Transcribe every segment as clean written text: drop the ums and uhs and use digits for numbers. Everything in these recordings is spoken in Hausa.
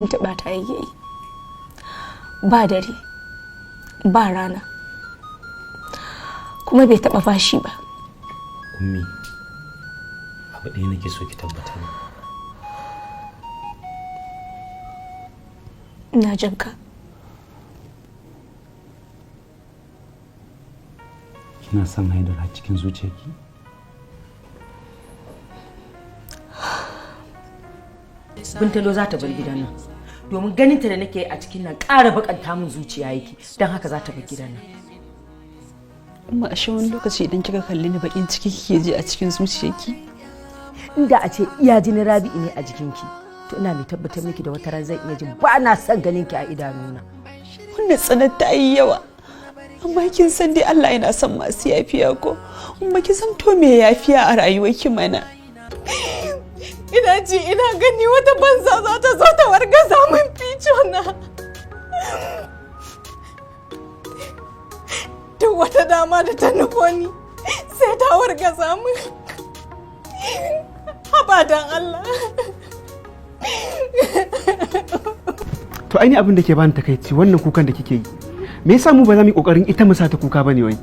taɓa ta yi ba dare ba rana kuma bai taɓa fashi ba. Ummi, abu ɗaya nake so ki tabbatar. Ina jin ka. Kina son Haidar a cikin zuciyarki? Bintalo za ta bar gidan nan domin ganinta da nake a cikin nan ƙara bakanta min zuciya yake, don haka za ta bar gidan nan. Amma ashe wani lokaci idan kika kalli ni bakin ciki kike ji a cikin zuciyarki? Inda a ce iya jini Rabi'u ne a jikinki, to ina mai tabbatar miki da wata ran zan iya jin ba na son ganin ki a idanuna. Wannan tsanar ta yi yawa. Amma kin san dai Allah yana son masu yafiya ko? Amma kin san to me yafiya a rayuwarki mana? Ina ji ina gani wata banza za ta zo ta wargaza min ficona. Duk wata dama da ta nufo ni sai ta wargaza min. Haba dan Allah. To aini abin da ke bani takaici wannan kukan da kike yi. Me yasa mu ba za mu yi kokarin ita mu sa ta kuka bane wai?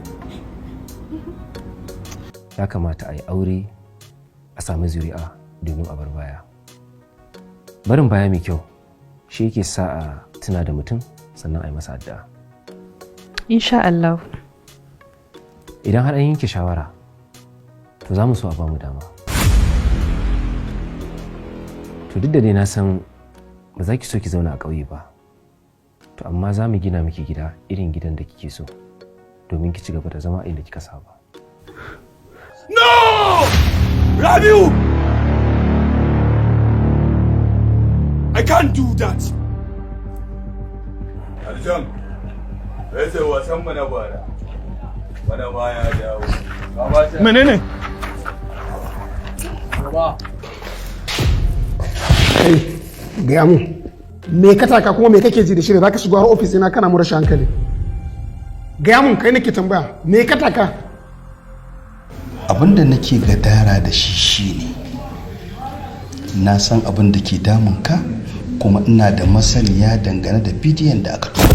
Ya kamata a yi aure a samu zuri'a domin a bar baya. Barin baya mai kyau shi yake sa a tuna da mutum sannan a yi masa addu'a. Insha Allah. Idan har an yanke shawara to za mu so a ba mu dama. To duk da dai na san ba za ki so ki zauna a ƙauye ba, to amma za mu gina miki gida irin gidan da kike so domin ki ci gaba da zama inda kika saba. No! Rabiu! I can't do that. Aljan, sai wasan mana bara. Bana ma ya dawo. Menene? Baba. Kai, gaya mu. Me ka taka kuma me kake ji da shi da zaka shigo har office ina kana mu rashin hankali? Gaya mun kai nake tambaya. Me ka taka? Abin da nake gadara da shi shine na san abin da ke damun ka kuma ina da masaniya dangane da bidiyon da aka tura.